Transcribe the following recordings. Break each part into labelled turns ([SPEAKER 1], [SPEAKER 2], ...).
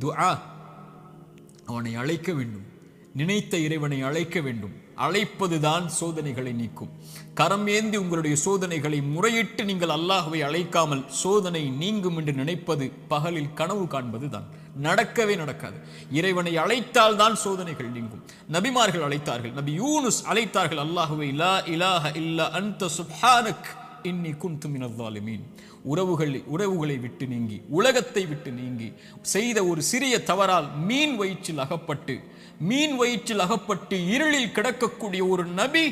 [SPEAKER 1] துஆ. அவனை அழைக்க வேண்டும், நினைத்த இறைவனை அழைக்க வேண்டும். அழைப்பதுதான் சோதனைகளை நீக்கும். கரம் ஏந்தி உங்களுடைய சோதனைகளை முறையிட்டு நீங்கள் அல்லாஹ்வை அழைக்காமல் சோதனை நீங்கும் என்று நினைப்பது பகலில் கனவு காண்பது தான். நடக்கவே நடக்காது. இறைவனை அழைத்தால் தான் சோதனைகள் நீங்கும். நபிமார்கள் அழைத்தார்கள். நபி யூனுஸ் அழைத்தார்கள் அல்லாஹ்வை, லா இலாஹ இல்லா அன்த சுப்ஹானக் இன்னி குன்து மினல் ஸாலிமீன். உறவுகளை விட்டு நீங்கி, உலகத்தை விட்டு நீங்கி செய்த ஒரு சிறிய தவறால் மீன் வயிற்றில் அகப்பட்டு இருளில் கிடக்கக்கூடிய ஒரு நபி,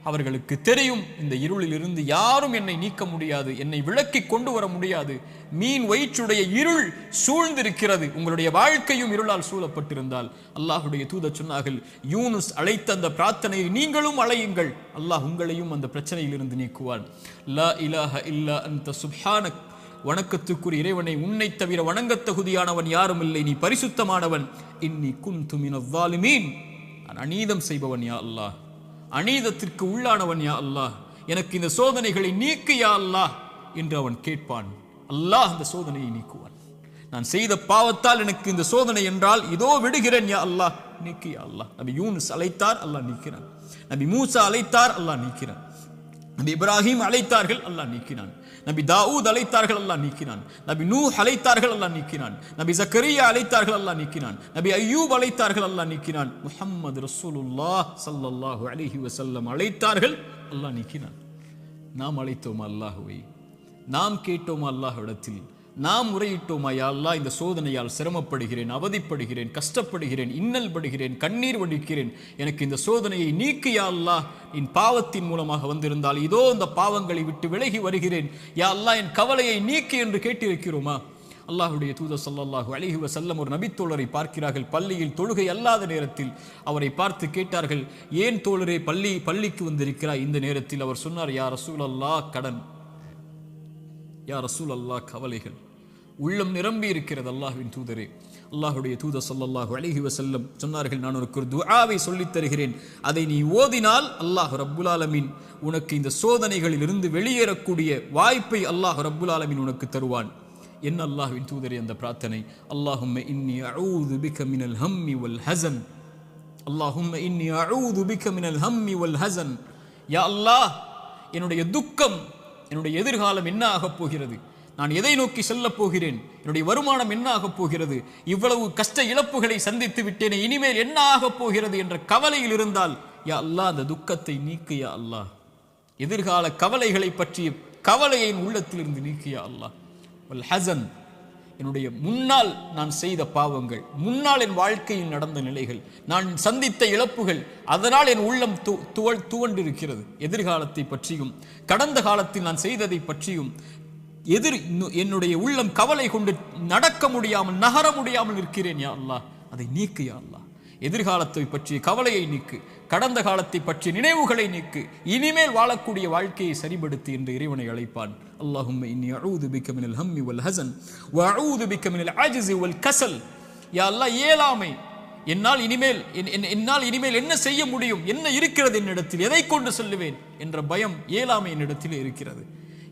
[SPEAKER 1] அவர்களுக்கு தெரியும் இந்த இருளில் இருந்து யாரும் என்னை நீக்க முடியாது, என்னை விலக்கி கொண்டு வர முடியாது. மீன் வயிற்றுடைய இருள் சூழ்ந்திருக்கிறது. உங்களுடைய வாழ்க்கையும் இருளால் சூழப்பட்டிருந்தால் அல்லாஹுடைய தூதர் சொன்னார்கள், யூனுஸ் அழைத்த அந்த பிரார்த்தனையை நீங்களும் அழையுங்கள், அல்லாஹ் உங்களையும் அந்த பிரச்சனையில் இருந்து நீக்குவான். லா இலாஹ இல்லா அன்த சுப்ஹானக், வணக்கத்துக்குரிய இறைவனை, உன்னை தவிர வணங்கத் தகுதியானவன் யாரும் இல்லை, நீ பரிசுத்தமானவன். இன்னி குன்து மினல் ஸாலிமீன், நான் அநீதம் செய்பவன் யா அல்லாஹ், அநீதத்திற்கு உள்ளானவன் யா அல்லாஹ், எனக்கு இந்த சோதனைகளை நீக்கு யா அல்லாஹ் என்று அவன் கேட்பான். அல்லாஹ் அந்த சோதனையை நீக்குவான். நான் செய்த பாவத்தால் எனக்கு இந்த சோதனை என்றால் இதோ விடுகிறேன் யா அல்லாஹ், நீக்கு யா அல்லாஹ். நபி யூனுஸ் அழைத்தார், அல்லாஹ் நீக்கிறான். நபி மூசா அழைத்தார், அல்லாஹ் நீக்கிறான். நபி இப்ராஹிம் அழைத்தார்கள், அல்லாஹ் நீக்கினான். நபி தாவூத் அழைத்தார்கள், அல்லாஹ் நீக்கினான். நபி நூஹ் அழைத்தார்கள், அல்லாஹ் நீக்கினான். நபி ஜக்கரியா அழைத்தார்கள், அல்லாஹ் நீக்கினான். நபி அய்யூப் அழைத்தார்கள், அல்லாஹ் நீக்கினான். முஹம்மது ரசூலுல்லாஹ் ஸல்லல்லாஹு அலைஹி வஸல்லம் அழைத்தார்கள், அல்லாஹ் நீக்கினான். நாம் அழைத்தோமா அல்லாஹ்வை? நாம் கேட்டோமா அல்லாஹ்விடத்தில்? நாம் முறையிட்டோமா, யா அல்லாஹ் இந்த சோதனையால் சிரமப்படுகிறேன், அவதிப்படுகிறேன், கஷ்டப்படுகிறேன், இன்னல் படுகிறேன், கண்ணீர் வடிக்கிறேன், எனக்கு இந்த சோதனையை நீக்கு யா அல்லாஹ். என் பாவத்தின் மூலமாக வந்திருந்தால் இதோ இந்த பாவங்களை விட்டு விலகி வருகிறேன் யா அல்லாஹ், என் கவலையை நீக்கு என்று கேட்டிருக்கிறோமா? அல்லாஹ்வுடைய தூதர் ஸல்லல்லாஹு அலைஹி வஸல்லம் ஒரு நபித்தோழரை பார்க்கிறார்கள். பள்ளியில் தொழுகை அல்லாத நேரத்தில் அவரை பார்த்து கேட்டார்கள், ஏன் தோழரே பள்ளிக்கு வந்திருக்கிறாய் இந்த நேரத்தில்? அவர் சொன்னார், யா ரசூலல்லாஹ், கடன், யா ரசூலல்லாஹ், கவலைகள், உள்ளம் நிரம்பி இருக்கிறது அல்லாஹ்வின் தூதரே. அல்லாஹ்வுடைய தூதர் ஸல்லல்லாஹு அலைஹி வஸல்லம் சொன்னார்கள், நான் உனக்கு ஒரு துஆவை சொல்லித் தருகிறேன், அதை நீ ஓதினால் அல்லாஹ் ரப்புல் ஆலமீன் உனக்கு இந்த சோதனைகளில் இருந்து வெளியேறக்கூடிய வாய்ப்பை அல்லாஹ் ரப்புல் ஆலமீன் உனக்கு தருவான். என்ன அல்லாஹ்வின் தூதரே அந்த பிரார்த்தனை? அல்லாஹும்ம இன்னி அஊது பிக மினல் ஹம்மி வல் ஹஸன், அல்லாஹும்ம இன்னி அஊது பிக மினல் ஹம்மி வல் ஹஸன். யா அல்லாஹ், என்னுடைய துக்கம், என்னுடைய எதிர்காலம் என்ன ஆகப் போகிறது, நான் எதை நோக்கி செல்லப் போகிறேன், என்னுடைய வருமானம் என்ன ஆகப் போகிறது, இவ்வளவு கஷ்ட இழப்புகளை சந்தித்து விட்டேனே, இனிமேல் என்ன ஆகப் போகிறது என்ற கவலையில் இருந்தால் யா அல்லாஹ் அந்த துக்கத்தை நீக்கு யா அல்லாஹ். எதிர்கால கவலைகளை பற்றிய கவலையை உள்ளத்தில் இருந்து நீக்கு யா அல்லாஹ். வல் ஹஸன், என்னுடைய முன்னால் நான் செய்த பாவங்கள், முன்னால் என் வாழ்க்கையில் நடந்த நிலைகள், நான் சந்தித்த இழப்புகள், அதனால் என் உள்ளம் துவண்டிருக்கிறது. எதிர்காலத்தை பற்றியும் கடந்த காலத்தில் நான் செய்ததை பற்றியும் என்னுடைய உள்ளம் கவலை கொண்டு நடக்க முடியாமல், நகர முடியாமல் இருக்கிறேன் யா அல்லாஹ், அதை நீக்கு யா அல்லாஹ். எதிர்காலத்தை பற்றிய கவலையை நீக்கு, கடந்த காலத்தை பற்றிய நினைவுகளை நீக்கு, இனிமேல் வாழக்கூடிய வாழ்க்கையை சரிபடுத்து என்று இறைவனை அழைப்பான். அல்லாஹும்ம இன்னி அஊது பிக மினல் ஹம்மி வல் ஹஸன் வ அஊது பிக மினல் அஜ்ஸி வல் கஸல். யா அல்லாஹ், இயலாமை, என்னால் இனிமேல் என்ன செய்ய முடியும், என்ன இருக்கிறது என்னிடத்தில், எதை கொண்டு செல்லுவேன் என்ற பயம், இயலாமை என்னிடத்தில் இருக்கிறது.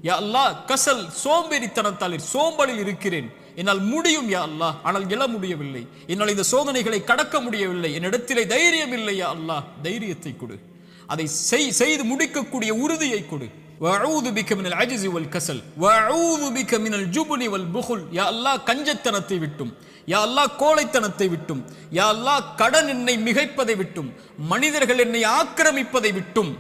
[SPEAKER 1] யா அல்லாஹ், கசல், சோம்பேறித்தனத்தால் சோம்பலில் இருக்கிறேன், என்னால் முடியும் யா அல்லாஹ், ஆனால் எழ முடியவில்லை, என்னால் இந்த சோதனைகளை கடக்க முடியவில்லை, என்னிடத்திலே தைரியம் இல்லை யா அல்லாஹ், தைரியத்தை கொடு, அதை செய்து முடிக்கக்கூடிய உறுதியை கொடு. வஅஊது பிக மினல் அஜ்ஸி வல் கஸல் வஅஊது பிக மினல் ஜுப்னி வல் புகுல். யா அல்லாஹ், கஞ்சத்தனத்தை விட்டும், யா அல்லாஹ் கோழைத்தனத்தை விட்டும், யா அல்லாஹ் கடன் என்னை மிகைப்பதை விட்டும், மனிதர்கள் என்னை ஆக்கிரமிப்பதை விட்டும்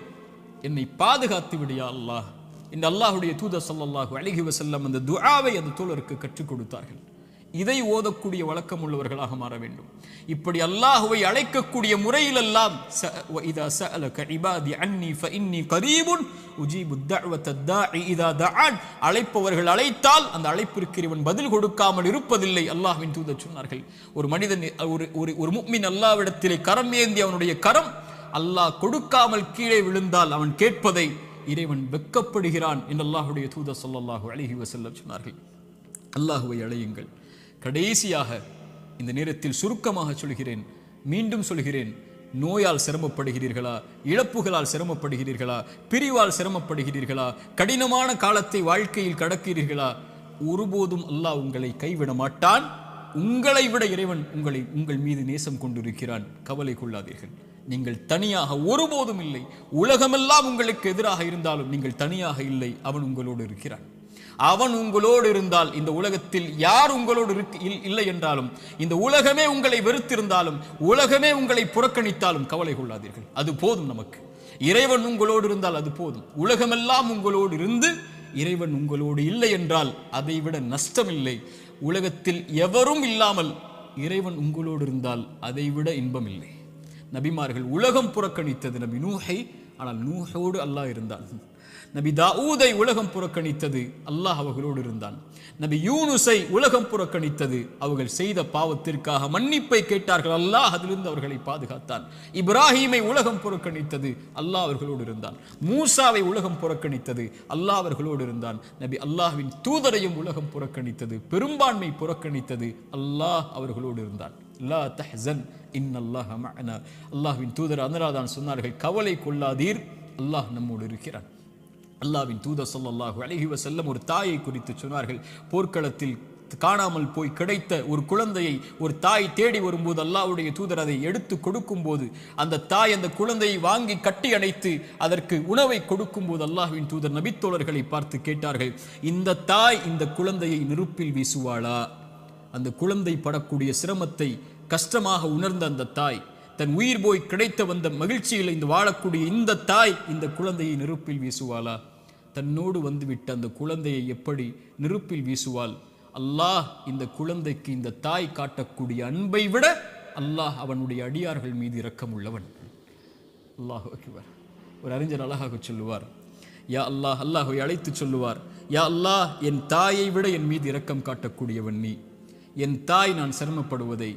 [SPEAKER 1] என்னை பாதுகாத்து விடு யா அல்லாஹ். இந்த அல்லாஹ்வுடைய தூதர் ஸல்லல்லாஹு அலைஹி வஸல்லம் அந்த துஆவை அந்த தோழருக்கு கற்றுக் கொடுத்தார்கள். இதை ஓதக்கூடிய வழக்கம் உள்ளவர்களாக மாற வேண்டும். இப்படி அல்லாஹ்வை அழைக்கக்கூடிய முறையிலெல்லாம் இதா சஅலக இபாதி அன்னி ஃபஇன்னி கரீபுன் உஜீபு தஅவத தாஇ இதா தஆன். அழைப்பவர்கள் அழைத்தால் அந்த அழைப்பிற்கு இவன் பதில் கொடுக்காமல் இருப்பதில்லை. அல்லாஹ்வின் தூதர் சொன்னார்கள், ஒரு மனிதன், ஒரு முஃமின் அல்லாஹ்விடத்திலே கரம் ஏந்தி அவனுடைய கரம் அல்லாஹ் கொடுக்காமல் கீழே விழுந்தால் அவன் கேட்பதை இறைவன் வெட்கப்படுகிறான் என்று அல்லாஹ்வுடைய தூதர் ஸல்லல்லாஹு அலைஹி வஸல்லம் சொன்னார்கள். அல்லாஹ்வை அழையுங்கள். கடைசியாக இந்த நேரத்தில் சுருக்கமாக சொல்கிறேன், மீண்டும் சொல்கிறேன், நோயால் சிரமப்படுகிறீர்களா, இழப்புகளால் சிரமப்படுகிறீர்களா, பிரிவால் சிரமப்படுகிறீர்களா, கடினமான காலத்தை வாழ்க்கையில் கடக்கிறீர்களா, ஒருபோதும் அல்லாஹ் உங்களை கைவிட மாட்டான். உங்களை விட இறைவன் உங்கள் மீது நேசம் கொண்டிருக்கிறான், கவலை கொள்ளாதீர்கள். நீங்கள் தனியாக ஒருபோதும் இல்லை. உலகமெல்லாம் உங்களுக்கு எதிராக இருந்தாலும் நீங்கள் தனியாக இல்லை. அவன் உங்களோடு இருக்கிறான். அவன் உங்களோடு இருந்தால், இந்த உலகத்தில் யார் உங்களோடு இல்லை என்றாலும், இந்த உலகமே உங்களை வெறுத்திருந்தாலும், உலகமே உங்களை புறக்கணித்தாலும் கவலை கொள்ளாதீர்கள். அது போதும் நமக்கு. இறைவன் உங்களோடு இருந்தால் அது போதும். உலகமெல்லாம் உங்களோடு இருந்து இறைவன் உங்களோடு இல்லை என்றால் அதைவிட நஷ்டமில்லை. உலகத்தில் எவரும் இல்லாமல் இறைவன் உங்களோடு இருந்தால் அதைவிட இன்பம் இல்லை. நபிமார்கள் உலகம் புறக்கணித்தது நபி நூஹை, ஆனால் நூஹோடு அல்லாஹ் இருந்தான். நபி தாவூதை உலகம் புறக்கணித்தது, அல்லாஹ் அவர்களோடு இருந்தான். நபி யூனுஸை உலகம் புறக்கணித்தது, அவர்கள் செய்த பாவத்திற்காக மன்னிப்பை கேட்டார்கள், அல்லாஹ் அதிலிருந்து அவர்களை பாதுகாத்தான். இப்ராஹீமை உலகம் புறக்கணித்தது, அல்லாஹ் அவர்களோடு இருந்தான். மூசாவை உலகம் புறக்கணித்தது, அல்லாஹ் அவர்களோடு இருந்தான். நபி அல்லாஹ்வின் தூதரையும் உலகம் புறக்கணித்தது, பெரும்பான்மை புறக்கணித்தது, அல்லாஹ் அவர்களோடு இருந்தான். லா தஹ்சன் இன்னல்லாஹ மஅனா. அல்லாஹ்வின் தூதர் அதனால்தான் சொன்னார்கள், கவலை கொள்ளாதீர், அல்லாஹ் நம்மோடு இருக்கிறான். அல்லாஹ்வின் தூதர் ஸல்லல்லாஹு அலைஹி வஸல்லம் ஒரு தாயை குறித்து சொன்னார்கள். போர்க்களத்தில் காணாமல் போய் கிடைத்த ஒரு குழந்தையை ஒரு தாய் தேடி வரும்போது அல்லாஹ்வுடைய தூதர் அதை எடுத்து கொடுக்கும் போது, அந்த தாய் அந்த குழந்தையை வாங்கி கட்டி அணைத்து அதற்கு உணவை கொடுக்கும் போது அல்லாஹ்வின் தூதர் நபித்தோழர்களை பார்த்து கேட்டார்கள், இந்த தாய் இந்த குழந்தையை நெருப்பில் வீசுவாளா? அந்த குழந்தை படக்கூடிய சிரமத்தை கஷ்டமாக உணர்ந்த அந்த தாய், தன் உயிர் போய் கிடைத்த வந்த மகிழ்ச்சியில் இந்த வாழக்கூடிய இந்த தாய் இந்த குழந்தையை நெருப்பில் வீசுவாளா? தன்னோடு வந்துவிட்ட அந்த குழந்தையை எப்படி நெருப்பில் வீசுவாள்? அல்லாஹ் இந்த குழந்தைக்கு இந்த தாய் காட்டக்கூடிய அன்பை விட அல்லாஹ் அவனுடைய அடியார்கள் மீது இரக்கம் உள்ளவன். அல்லாஹ் அக்பர். ஒரு அறிஞர் அழகாக சொல்லுவார், யா அல்லாஹ், அல்லாஹ்வை அழைத்து சொல்லுவார், யா அல்லாஹ், என் தாயை விட என் மீது இரக்கம் காட்டக்கூடியவன் நீ. என் தாய் நான் சிரமப்படுவதை,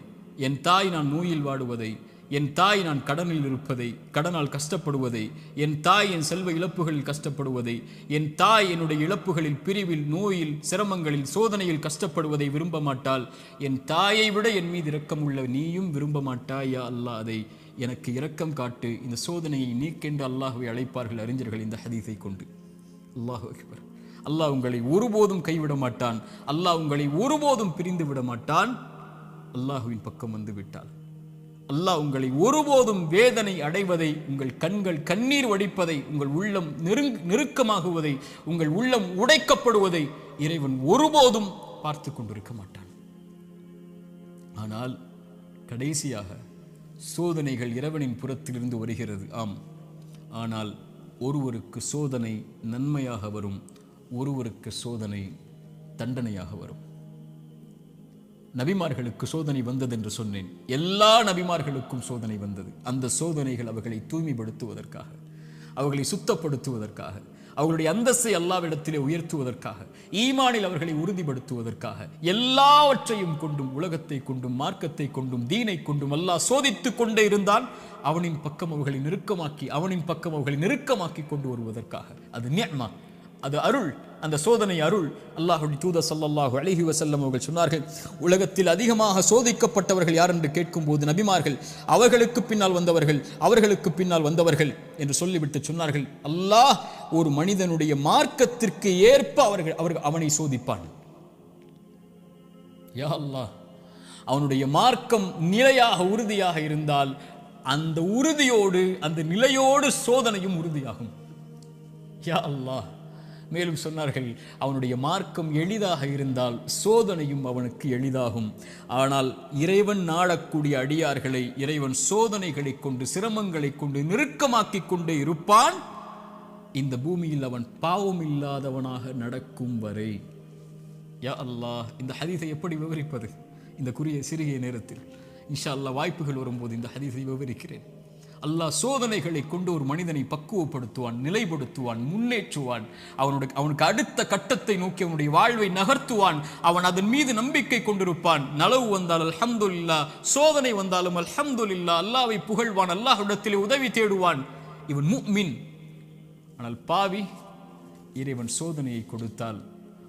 [SPEAKER 1] என் தாய் நான் நோயில் வாடுவதை, என் தாய் நான் கடனில் இருப்பதை, கடனால் கஷ்டப்படுவதை, என் தாய் என் செல்வ இழப்புகளில் கஷ்டப்படுவதை, என் தாய் என்னுடைய இழப்புகளில், பிரிவில், நோயில், சிரமங்களில், சோதனையில் கஷ்டப்படுவதை விரும்ப மாட்டாள். என் தாயை விட என் மீது இரக்கம் உள்ள நீயும் விரும்ப மாட்டாய். யா அல்லாஹ், அதை எனக்கு இரக்கம் காட்டு, இந்த சோதனையை நீக்கென்று அல்லாஹ்வை அழைப்பார்கள் அறிஞர்கள் இந்த ஹதீஸை கொண்டு. அல்லாஹு அக்பர். அல்லாஹ் உங்களை ஒருபோதும் கைவிட மாட்டான். அல்லாஹ் உங்களை ஒருபோதும் பிரிந்து விட மாட்டான். அல்லாஹுவின் பக்கம் வந்து விட்டால் அல்லாஹ் உங்களை ஒருபோதும் வேதனை அடைவதை, உங்கள் கண்கள் கண்ணீர் வடிப்பதை, உங்கள் உள்ளம் நெருக்கமாகுவதை, உங்கள் உள்ளம் உடைக்கப்படுவதை இறைவன் ஒருபோதும் பார்த்து கொண்டிருக்க மாட்டான். ஆனால் கடைசியாக சோதனைகள் இறைவனின் புறத்திலிருந்து வருகிறது. ஆம், ஆனால் ஒருவருக்கு சோதனை நன்மையாக வரும், ஒருவருக்கு சோதனை தண்டனையாக வரும். நபிமார்களுக்கு சோதனை வந்தது என்று சொன்னேன். எல்லா நபிமார்களுக்கும் சோதனை வந்தது. அந்த சோதனைகள் அவர்களை தூய்மைப்படுத்துவதற்காக, அவர்களை சுத்தப்படுத்துவதற்காக, அவர்களுடைய அந்தஸ்தை அல்லாஹ்விடத்திலே உயர்த்துவதற்காக, ஈமானில் அவர்களை உறுதிப்படுத்துவதற்காக, எல்லாவற்றையும் கொண்டும், உலகத்தை கொண்டும், மார்க்கத்தை கொண்டும், தீனை கொண்டும் அல்லாஹ் சோதித்துக் கொண்டே இருந்தான். அவனின் பக்கம் அவர்களை நெருக்கமாக்கி, அவனின் பக்கம் அவர்களை நெருக்கமாக்கி கொண்டு வருவதற்காக. அது நிஅமா, அது அருள். அந்த சோதனை அருள். அல்லாஹ்வுடைய தூதர் ஸல்லல்லாஹு அலைஹி வஸல்லம் அவர்கள் சொன்னார்கள், உலகத்தில் அதிகமாக சோதிக்கப்பட்டவர்கள் யார் என்று கேட்கும்போது நபிமார்கள், அவர்களுக்கு பின்னால் வந்தவர்கள், அவர்களுக்கு பின்னால் வந்தவர்கள் என்று சொல்லிவிட்டு சொன்னார்கள், அல்லாஹ் ஒரு மனிதனுடைய மார்க்கத்திற்கு ஏற்ப அவனை சோதிப்பான். யா அல்லாஹ், அவனுடைய மார்க்கம் நிலையாக உறுதியாக இருந்தால் அந்த உறுதியோடு, அந்த நிலையோடு சோதனையும் உறுதியாகும். யா அல்லாஹ். மேலும் சொன்னார்கள், அவனுடைய மார்க்கம் எளிதாக இருந்தால் சோதனையும் அவனுக்கு எளிதாகும். ஆனால் இறைவன் நாடக்கூடிய அடியார்களை இறைவன் சோதனைகளை கொண்டு, சிரமங்களை கொண்டு நெருக்கமாக்கி கொண்டே இருப்பான், இந்த பூமியில் அவன் பாவம் இல்லாதவனாக நடக்கும் வரை. யா அல்லாஹ், இந்த ஹதீஸை எப்படி விவரிப்பது இந்த சிறிய நேரத்தில்? இன்ஷா அல்லாஹ் வாய்ப்புகள் வரும்போது இந்த ஹதீஸை விவரிக்கிறேன். அல்லாஹ் சோதனைகளை கொண்டு ஒரு மனிதனை பக்குவப்படுத்துவான், நிலைப்படுத்துவான், முன்னேற்றுவான். அவனுக்கு அடுத்த கட்டத்தை நோக்கி அவனுடைய வாழ்வை நகர்த்துவான். அவன் அதன் மீது நம்பிக்கை கொண்டிருப்பான். நலவு வந்தால் அல்ஹம்துலில்லாஹ், சோதனை வந்தாலும் அல்ஹம்துலில்லாஹ், அல்லாஹ்வை புகழ்வான், அல்லாஹ்விடத்திலே உதவி தேடுவான். இவன் முஃமின். ஆனால் பாவி, இறைவன் சோதனையை கொடுத்தால்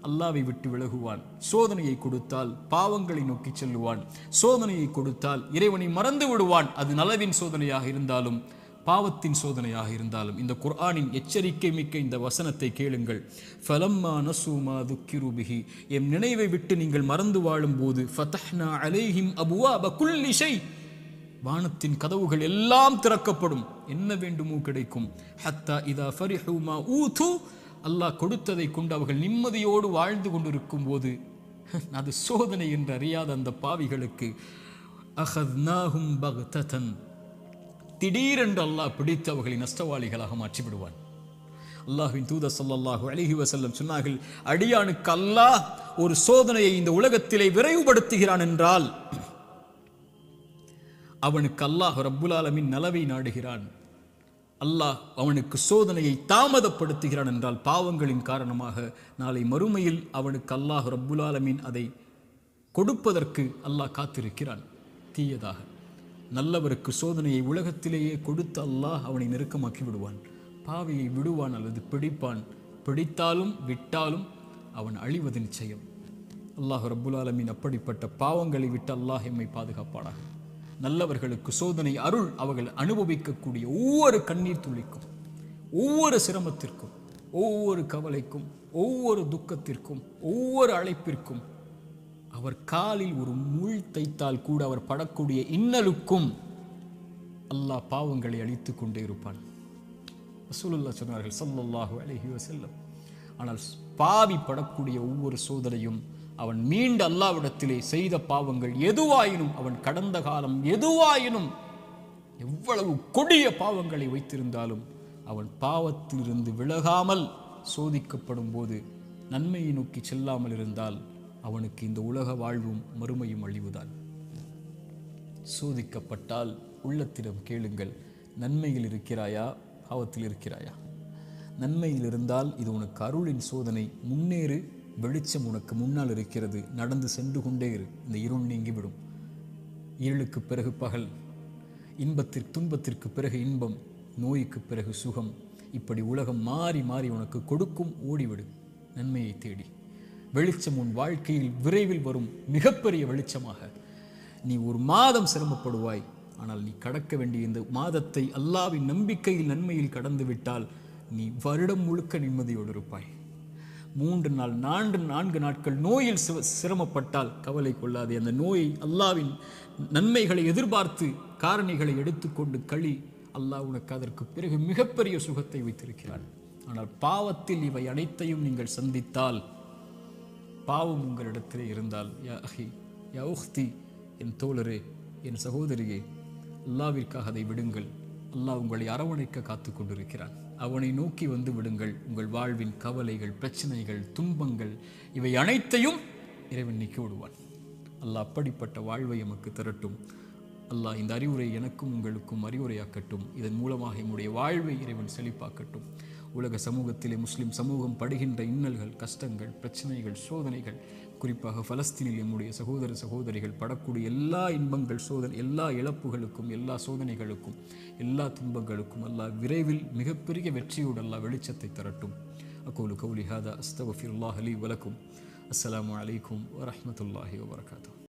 [SPEAKER 1] அல்லாஹ்வை விட்டு விலகுவான், சோதனையை கொடுத்தால் பாவங்களை நோக்கி செல்லுவான், சோதனையை கொடுத்தால் இறைவனை மறந்து விடுவான். அது நலவின் சோதனையாக இருந்தாலும் பாவத்தின் சோதனையாக இருந்தாலும் இந்த குர்ஆனின் எச்சரிக்கை மிக்க இந்த வசனத்தை கேளுங்கள். ஃபலம்மா நஸூ மா துக்கிரு பிஹி, எம் நினைவை விட்டு நீங்கள் மறந்து வாழும்போது ஃபதஹ்னா அலைஹிம் அபுவாப குல்லி ஷை, வானத்தின் கதவுகள் எல்லாம் திறக்கப்படும், என்ன வேண்டுமோ கிடைக்கும். ஹத்தா இதா ஃபரிஹு மா ஊது, அல்லாஹ் கொடுத்ததை கொண்டு அவர்கள் நிம்மதியோடு வாழ்ந்து கொண்டிருக்கும் போது அது சோதனை என்று அறியாத அந்த பாவிகளுக்கு அஹத்னாஹும் பக்ததன், திடீரென்று அல்லாஹ் பிடித்து அவர்களை நஷ்டவாளிகளாக மாற்றி விடுவான். அல்லாஹ்வின் தூதர் ஸல்லல்லாஹு அலைஹி வஸல்லம் சொன்னார்கள், அடியானுக்கு அல்லாஹ் ஒரு சோதனையை இந்த உலகத்திலே விரைவுபடுத்துகிறான் என்றால் அவனுக்கு அல்லாஹ் ரப்புல் ஆலமீன் நலவை நாடுகிறான். அல்லாஹ் அவனுக்கு சோதனையை தாமதப்படுத்துகிறான் என்றால் பாவங்களின் காரணமாக நாளை மறுமையில் அவனுக்கு அல்லாஹ் ரப்புல் ஆலமீன் அதை கொடுப்பதற்கு அல்லாஹ் காத்திருக்கிறான். தீயதாக நல்லவருக்கு சோதனையை உலகத்திலேயே கொடுத்து அல்லாஹ் அவனை நெருக்கமாக்கி விடுவான். பாவியை விடுவான் அல்லது பிடிப்பான். பிடித்தாலும் விட்டாலும் அவன் அழிவது நிச்சயம். அல்லாஹ் ரப்புல் ஆலமீன் அப்படிப்பட்ட பாவங்களை விட்டு அல்லாஹ் எம்மை பாதுகாப்பானாக. நல்லவர்களுக்கு சோதனை அருள் அவர்கள் அனுபவிக்கக்கூடிய ஒவ்வொரு கண்ணீர் துளிக்கும், ஒவ்வொரு சிரமத்திற்கும், ஒவ்வொரு கவலைக்கும், ஒவ்வொரு துக்கத்திற்கும், ஒவ்வொரு அழைப்பிற்கும், அவர் காலில் ஒரு முள் தைத்தால் கூட அவர் படக்கூடிய இன்னலுக்கும் அல்லாஹ் பாவங்களை அழித்து கொண்டே இருப்பான். ரசூலுல்லாஹ் சொன்னார்கள் ஸல்லல்லாஹு அலைஹி வஸல்லம், ஆனால் பாவி படக்கூடிய ஒவ்வொரு சோதனையும் அவன் மீண்டு அல்லாஹ்விடத்திலே செய்த பாவங்கள் எதுவாயினும், அவன் கடந்த காலம் எதுவாயினும், எவ்வளவு கொடிய பாவங்களை வைத்திருந்தாலும் அவன் பாவத்திலிருந்து விலகாமல் சோதிக்கப்படும் போது நன்மையை நோக்கி செல்லாமல் இருந்தால் அவனுக்கு இந்த உலக வாழ்வும் மறுமையும் அழிவுதான். சோதிக்கப்பட்டால் உள்ளத்திடம் கேளுங்கள், நன்மையில் இருக்கிறாயா, பாவத்தில் இருக்கிறாயா? நன்மையில் இருந்தால் இது உனக்கு அருளின் சோதனை, முன்னேறு, வெளிச்சம் உனக்கு முன்னால் இருக்கிறது, நடந்து சென்று கொண்டே இரு, இந்த இருள் நீங்கிவிடும். இருளுக்கு பிறகு பகல், துன்பத்திற்கு பிறகு இன்பம், நோய்க்கு பிறகு சுகம், இப்படி உலகம் மாறி மாறி உனக்கு கொடுக்கும். ஓடிவிடு நன்மையை தேடி. வெளிச்சம் உன் வாழ்க்கையில் விரைவில் வரும், மிகப்பெரிய வெளிச்சமாக. நீ ஒரு மாதம் சிரமப்படுவாய், ஆனால் நீ கடக்க வேண்டிய இந்த மாதத்தை அல்லாஹ்வின் நம்பிக்கையில் நன்மையில் கடந்து விட்டால் நீ வருடம் முழுக்க நிம்மதியோடு இருப்பாய். 3 நாள் 4 நாட்கள் நோயில் சிரமப்பட்டால் கவலை கொள்ளாதே. அந்த நோயை அல்லாஹ்வின் நன்மைகளை எதிர்பார்த்து காரணிகளை எடுத்துக்கொண்டு களி, அல்லாஹ் உனக்கு அதற்கு பிறகு மிகப்பெரிய சுகத்தை வைத்திருக்கிறான். ஆனால் பாவத்தில் இவை அனைத்தையும் நீங்கள் சந்தித்தால், பாவம் உங்களிடத்திலே இருந்தால், யா அஹி யா உஹ்தி, என் தோழரே, என் சகோதரியே, அல்லாஹ்விற்காக அதை விடுங்கள். அல்லாஹ் உங்களை அரவணைக்க காத்து கொண்டிருக்கிறான். அவனை நோக்கி வந்து விடுங்கள். உங்கள் வாழ்வின் கவலைகள், பிரச்சனைகள், துன்பங்கள் இவை அனைத்தையும் இறைவன் நீக்கி விடுவான். அல்லாஹ் அப்படிப்பட்ட வாழ்வை எமக்கு தரட்டும். அல்லாஹ் இந்த அறிவுரை எனக்கும் உங்களுக்கும் அறிவுரையாக்கட்டும். இதன் மூலமாக எம்முடைய வாழ்வை இறைவன் செழிப்பாக்கட்டும். உலக சமூகத்திலே முஸ்லிம் சமூகம் படுகின்ற இன்னல்கள், கஷ்டங்கள், பிரச்சனைகள், சோதனைகள், குறிப்பாக பலஸ்தீனில் எம்முடைய சகோதர சகோதரிகள் படக்கூடிய எல்லா இன்பங்கள், எல்லா இழப்புகளுக்கும், எல்லா சோதனைகளுக்கும், எல்லா துன்பங்களுக்கும் அல்லாஹ் விரைவில் மிகப்பெரிய வெற்றியோடு அல்லாஹ் வெளிச்சத்தை தரட்டும். அகூலு கௌலி ஹாதா அஸ்தக்ஃபிருல்லாஹ் லீ வலக்கும். அஸ்ஸலாமு அலைக்கும் வரஹ்மத்துல்லாஹி வபரகாத்துஹு.